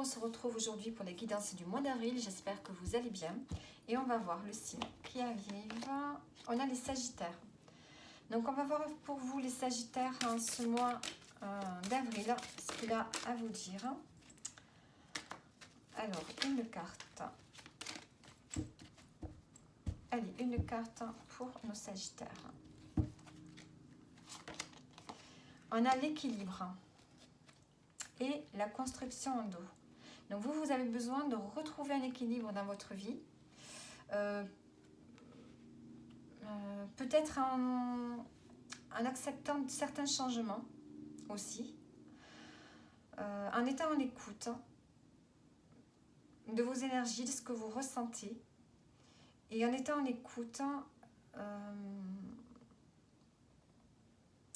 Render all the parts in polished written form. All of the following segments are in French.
on se retrouve aujourd'hui pour les guidances du mois d'avril. J'espère que vous allez bien. Et on va voir le signe qui arrive. On a les Sagittaires. Donc on va voir pour vous les Sagittaires en ce mois d'avril, ce qu'il a à vous dire. Alors, une carte. Allez, une carte pour nos Sagittaires. On a l'équilibre et la construction en dos. Donc vous avez besoin de retrouver un équilibre dans votre vie. Peut-être en acceptant certains changements aussi. En étant en écoute de vos énergies, de ce que vous ressentez. Et en étant en écoute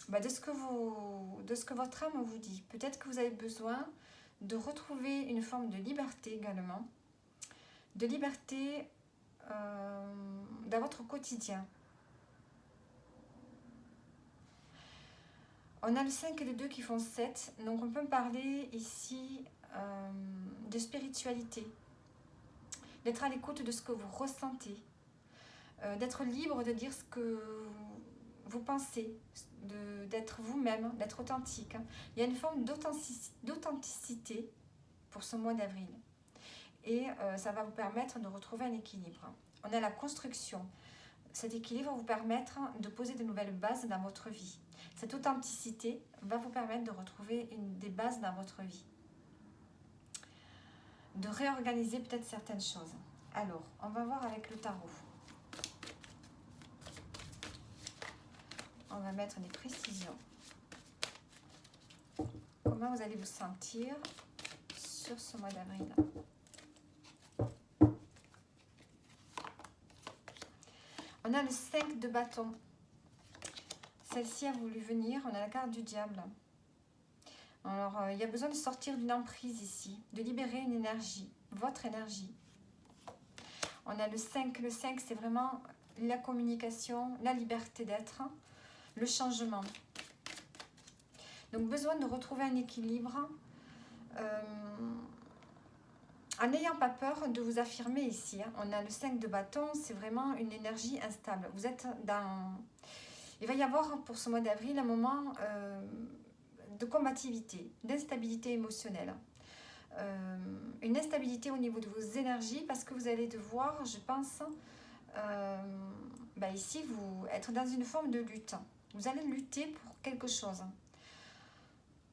de ce que votre âme vous dit. Peut-être que vous avez besoin de retrouver une forme de liberté également. De liberté dans votre quotidien. On a le 5 et le 2 qui font 7. Donc on peut parler ici de spiritualité. D'être à l'écoute de ce que vous ressentez. D'être libre de dire ce que vous pensez. D'être vous-même, d'être authentique. Il y a une forme d'authenticité pour ce mois d'avril. Et ça va vous permettre de retrouver un équilibre. On a la construction. Cet équilibre va vous permettre de poser de nouvelles bases dans votre vie. Cette authenticité va vous permettre de retrouver des bases dans votre vie. De réorganiser peut-être certaines choses. Alors, on va voir avec le tarot. On va mettre des précisions. Comment vous allez vous sentir sur ce mois d'avril ? On a le 5 de bâton. Celle-ci a voulu venir. On a la carte du diable. Alors, il y a besoin de sortir d'une emprise ici. De libérer une énergie. Votre énergie. On a le 5. Le 5, c'est vraiment la communication, la liberté d'être, le changement. Donc, besoin de retrouver un équilibre. En n'ayant pas peur de vous affirmer ici. On a le 5 de bâton, c'est vraiment une énergie instable. Vous êtes dans... Il va y avoir pour ce mois d'avril un moment de combativité, d'instabilité émotionnelle. Une instabilité au niveau de vos énergies parce que vous allez devoir, je pense, ici, vous être dans une forme de lutte. Vous allez lutter pour quelque chose.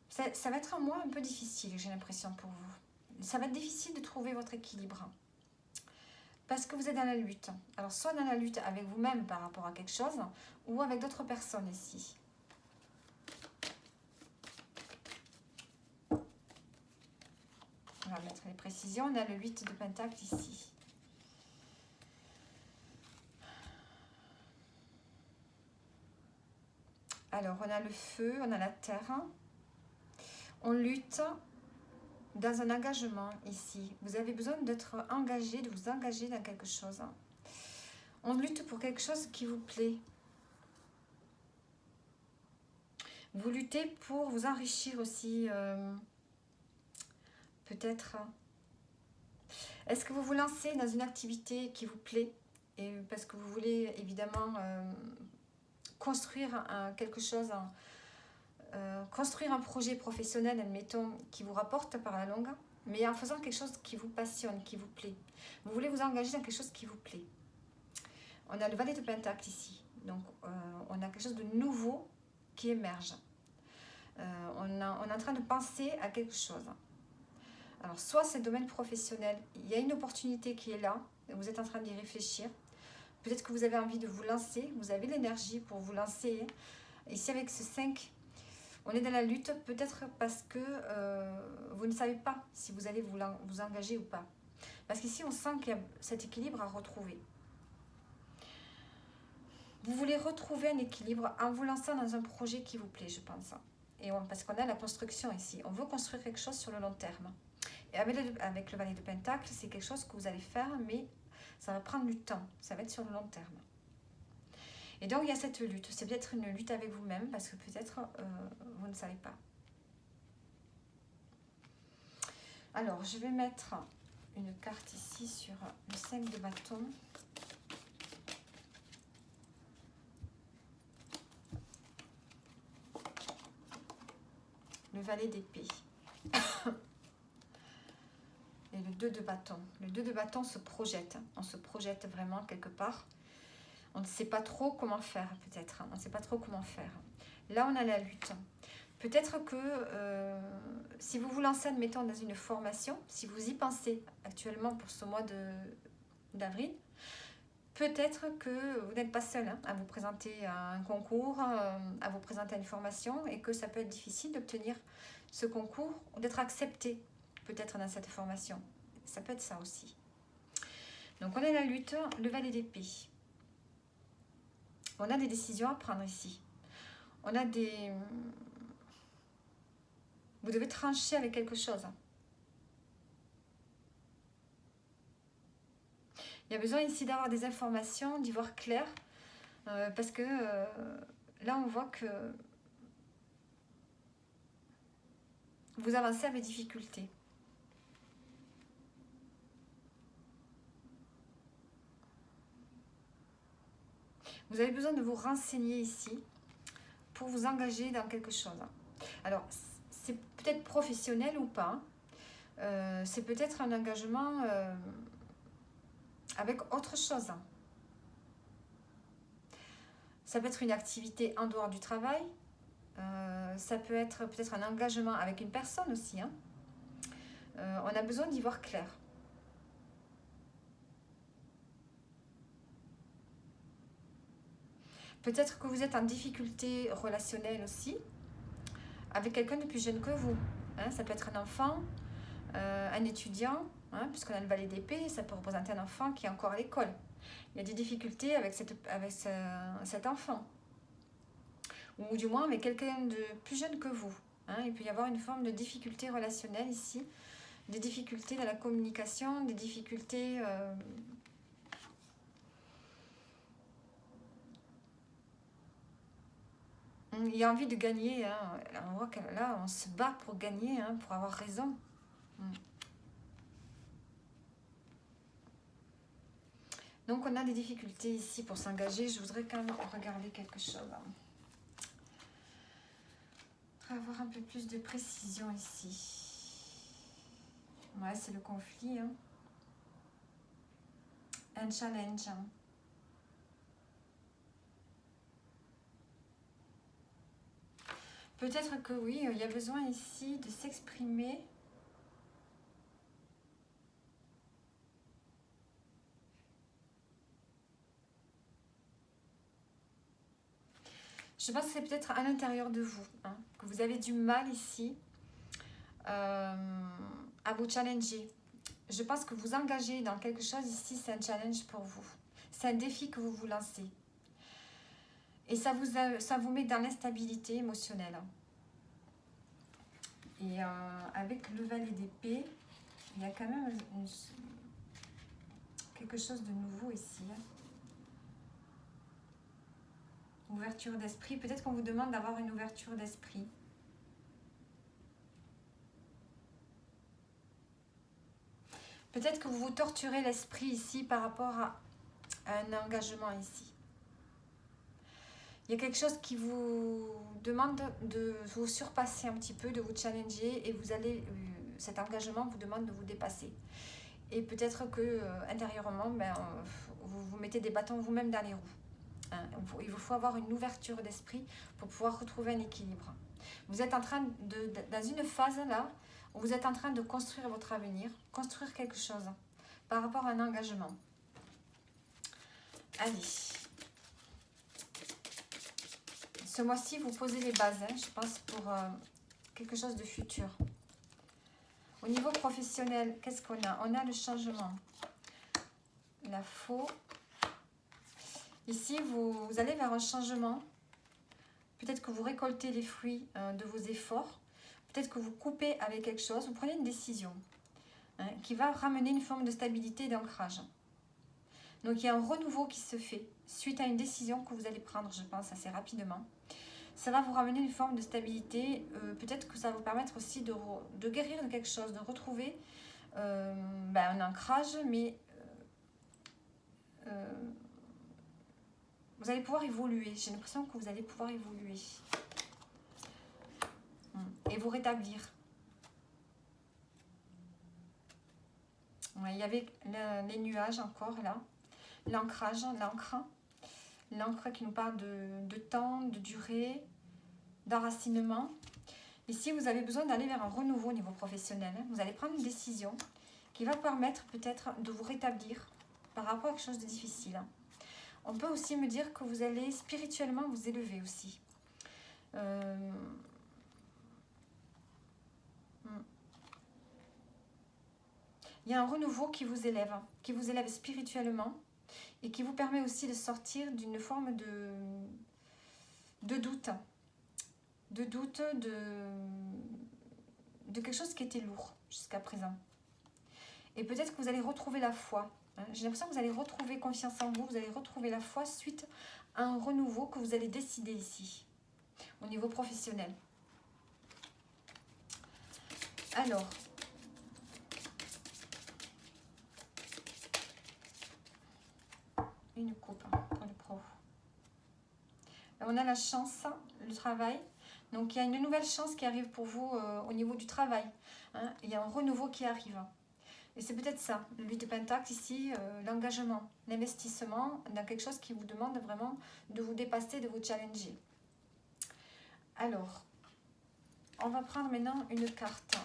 Ça va être un mois un peu difficile, j'ai l'impression, pour vous. Ça va être difficile de trouver votre équilibre. Parce que vous êtes dans la lutte. Alors, soit dans la lutte avec vous-même par rapport à quelque chose, ou avec d'autres personnes ici. On va mettre les précisions. On a le 8 de pentacle ici. Alors, on a le feu, on a la terre. On lutte dans un engagement ici. Vous avez besoin d'être engagé, de vous engager dans quelque chose. On lutte pour quelque chose qui vous plaît. Vous luttez pour vous enrichir aussi. Peut-être. Est-ce que vous vous lancez dans une activité qui vous plaît et parce que vous voulez évidemment construire quelque chose, construire un projet professionnel, admettons, qui vous rapporte par la longue, mais en faisant quelque chose qui vous passionne, qui vous plaît. Vous voulez vous engager dans quelque chose qui vous plaît. On a le valet de pentacle ici. Donc, on a quelque chose de nouveau qui émerge. On est en train de penser à quelque chose. Alors, soit c'est le domaine professionnel, il y a une opportunité qui est là, vous êtes en train d'y réfléchir. Peut-être que vous avez envie de vous lancer, vous avez l'énergie pour vous lancer. Ici, avec ce 5, on est dans la lutte, peut-être parce que vous ne savez pas si vous allez vous engager ou pas. Parce qu'ici, on sent qu'il y a cet équilibre à retrouver. Vous voulez retrouver un équilibre en vous lançant dans un projet qui vous plaît, je pense. Parce qu'on a la construction ici. On veut construire quelque chose sur le long terme. Et avec le valet de pentacle, c'est quelque chose que vous allez faire, mais ça va prendre du temps. Ça va être sur le long terme. Et donc, il y a cette lutte. C'est peut-être une lutte avec vous-même, parce que peut-être vous ne savez pas. Alors, je vais mettre une carte ici sur le 5 de bâton. Le valet d'épée. Et le 2 de bâton. Le 2 de bâton se projette. On se projette vraiment quelque part. On ne sait pas trop comment faire, peut-être. On ne sait pas trop comment faire. Là, on a la lutte. Peut-être que si vous vous lancez, admettons, dans une formation, si vous y pensez actuellement pour ce mois d'avril, peut-être que vous n'êtes pas seul à vous présenter à un concours, à vous présenter à une formation, et que ça peut être difficile d'obtenir ce concours ou d'être accepté peut-être dans cette formation. Ça peut être ça aussi. Donc on a la lutte, le valet d'épée. On a des décisions à prendre ici. On a des... Vous devez trancher avec quelque chose. Il y a besoin ici d'avoir des informations, d'y voir clair, parce que là on voit que vous avancez avec difficulté. Vous avez besoin de vous renseigner ici pour vous engager dans quelque chose. Alors, c'est peut-être professionnel ou pas. C'est peut-être un engagement avec autre chose. Ça peut être une activité en dehors du travail. Ça peut être peut-être un engagement avec une personne aussi. On a besoin d'y voir clair. Peut-être que vous êtes en difficulté relationnelle aussi avec quelqu'un de plus jeune que vous. Ça peut être un enfant, un étudiant, puisqu'on a le valet d'épée, ça peut représenter un enfant qui est encore à l'école. Il y a des difficultés avec cet enfant. Ou du moins avec quelqu'un de plus jeune que vous. Il peut y avoir une forme de difficulté relationnelle ici, des difficultés dans la communication, des difficultés... Il y a envie de gagner. On voit que là, on se bat pour gagner, pour avoir raison. Donc, on a des difficultés ici pour s'engager. Je voudrais quand même regarder quelque chose. Avoir un peu plus de précision ici. Ouais, c'est le conflit. Un challenge. Peut-être que oui, il y a besoin ici de s'exprimer. Je pense que c'est peut-être à l'intérieur de vous, que vous avez du mal ici à vous challenger. Je pense que vous engagez dans quelque chose ici, c'est un challenge pour vous. C'est un défi que vous vous lancez. Et ça vous met dans l'instabilité émotionnelle. Et avec le valet d'épée, il y a quand même quelque chose de nouveau ici. Ouverture d'esprit. Peut-être qu'on vous demande d'avoir une ouverture d'esprit. Peut-être que vous vous torturez l'esprit ici par rapport à un engagement ici. Il y a quelque chose qui vous demande de vous surpasser un petit peu, de vous challenger, et vous allez, cet engagement vous demande de vous dépasser. Et peut-être que intérieurement, vous vous mettez des bâtons vous-même dans les roues. Il vous faut avoir une ouverture d'esprit pour pouvoir retrouver un équilibre. Vous êtes en train dans une phase là, où vous êtes en train de construire votre avenir, construire quelque chose par rapport à un engagement. Allez. Ce mois-ci, vous posez les bases, je pense, pour quelque chose de futur. Au niveau professionnel, qu'est-ce qu'on a? On a le changement. La faux. Ici, vous allez vers un changement. Peut-être que vous récoltez les fruits de vos efforts. Peut-être que vous coupez avec quelque chose. Vous prenez une décision qui va ramener une forme de stabilité et d'ancrage. Donc, il y a un renouveau qui se fait suite à une décision que vous allez prendre, je pense, assez rapidement. ça va vous ramener une forme de stabilité. Peut-être que ça va vous permettre aussi de guérir de quelque chose, de retrouver un ancrage, mais vous allez pouvoir évoluer. J'ai l'impression que vous allez pouvoir évoluer et vous rétablir. Ouais, il y avait les nuages encore là, l'ancrage, l'encre qui nous parle de temps, de durée, d'enracinement. Ici, vous avez besoin d'aller vers un renouveau au niveau professionnel. Vous allez prendre une décision qui va permettre peut-être de vous rétablir par rapport à quelque chose de difficile. On peut aussi me dire que vous allez spirituellement vous élever aussi. Il y a un renouveau qui vous élève spirituellement et qui vous permet aussi de sortir d'une forme de doute. De quelque chose qui était lourd jusqu'à présent. Et peut-être que vous allez retrouver la foi. J'ai l'impression que vous allez retrouver confiance en vous, vous allez retrouver la foi suite à un renouveau que vous allez décider ici, au niveau professionnel. Alors, une coupe pour le pro. On a la chance, le travail. Donc, il y a une nouvelle chance qui arrive pour vous au niveau du travail. Il y a un renouveau qui arrive. Et c'est peut-être ça, le 8 de Pentacle ici, l'engagement, l'investissement dans quelque chose qui vous demande vraiment de vous dépasser, de vous challenger. Alors, on va prendre maintenant une carte.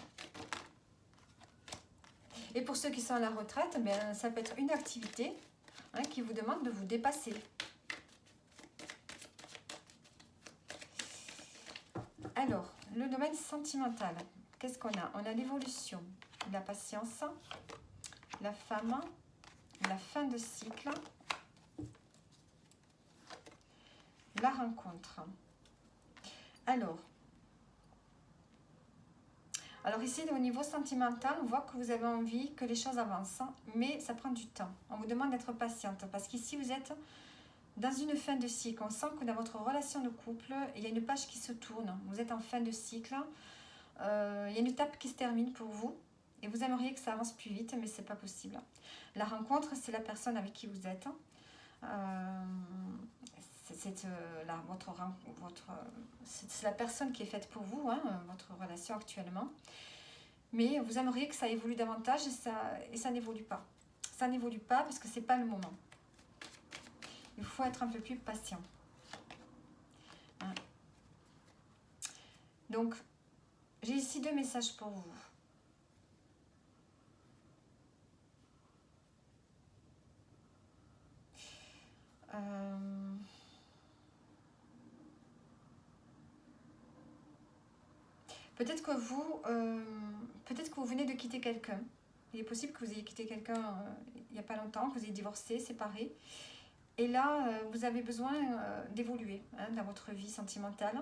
Et pour ceux qui sont à la retraite, ça peut être une activité qui vous demande de vous dépasser. Alors, le domaine sentimental, qu'est-ce qu'on a? On a l'évolution, la patience, la femme, la fin de cycle, la rencontre. Alors ici, au niveau sentimental, on voit que vous avez envie que les choses avancent, mais ça prend du temps. On vous demande d'être patiente, parce qu'ici, vous êtes dans une fin de cycle. On sent que dans votre relation de couple, il y a une page qui se tourne. Vous êtes en fin de cycle. Il y a une étape qui se termine pour vous. Et vous aimeriez que ça avance plus vite, mais ce n'est pas possible. La rencontre, c'est la personne avec qui vous êtes. C'est la personne qui est faite pour vous, votre relation actuellement. Mais vous aimeriez que ça évolue davantage et ça n'évolue pas. Ça n'évolue pas parce que ce n'est pas le moment. Il faut être un peu plus patient. Donc, j'ai ici 2 messages pour vous. Peut-être que vous venez de quitter quelqu'un. Il est possible que vous ayez quitté quelqu'un il n'y a pas longtemps, que vous ayez divorcé, séparé. Et là, vous avez besoin d'évoluer dans votre vie sentimentale.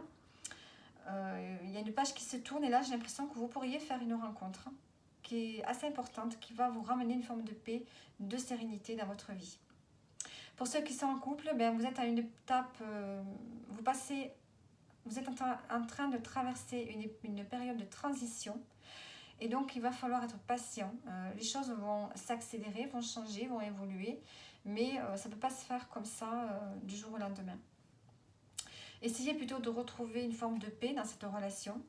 Il y a une page qui se tourne et là, j'ai l'impression que vous pourriez faire une rencontre qui est assez importante, qui va vous ramener une forme de paix, de sérénité dans votre vie. Pour ceux qui sont en couple, vous êtes à une étape, vous êtes en train de traverser une période de transition. Et donc, il va falloir être patient. Les choses vont s'accélérer, vont changer, vont évoluer. Mais ça ne peut pas se faire comme ça du jour au lendemain. Essayez plutôt de retrouver une forme de paix dans cette relation.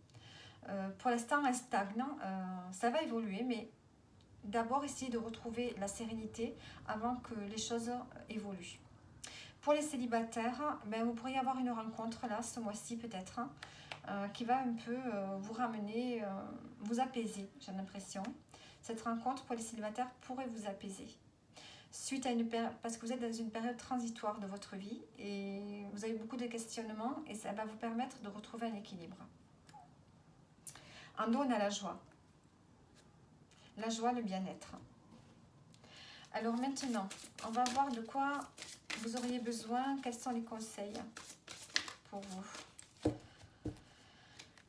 Pour l'instant, elle stagne. Ça va évoluer, mais d'abord, essayez de retrouver la sérénité avant que les choses évoluent. Pour les célibataires, vous pourriez avoir une rencontre là, ce mois-ci peut-être, qui va un peu vous ramener, vous apaiser, j'ai l'impression. Cette rencontre pour les célibataires pourrait vous apaiser. Suite à parce que vous êtes dans une période transitoire de votre vie et vous avez beaucoup de questionnements et ça va vous permettre de retrouver un équilibre. En dos, on a la joie. La joie, le bien-être. Alors maintenant, on va voir de quoi vous auriez besoin, quels sont les conseils pour vous.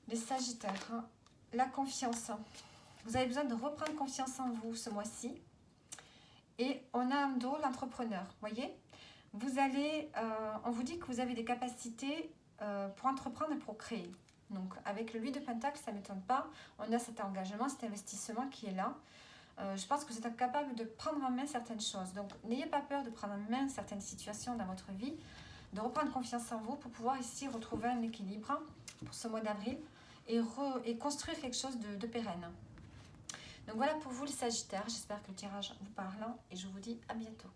Les Sagittaires, la confiance. Vous avez besoin de reprendre confiance en vous ce mois-ci. Et on a en dos l'entrepreneur, voyez. Vous allez, on vous dit que vous avez des capacités pour entreprendre et pour créer. Donc avec le 8 de Pentacle, ça ne m'étonne pas. On a cet engagement, cet investissement qui est là. Je pense que vous êtes capable de prendre en main certaines choses. Donc n'ayez pas peur de prendre en main certaines situations dans votre vie, de reprendre confiance en vous pour pouvoir ici retrouver un équilibre pour ce mois d'avril et construire quelque chose de pérenne. Donc voilà pour vous les Sagittaires. J'espère que le tirage vous parle et je vous dis à bientôt.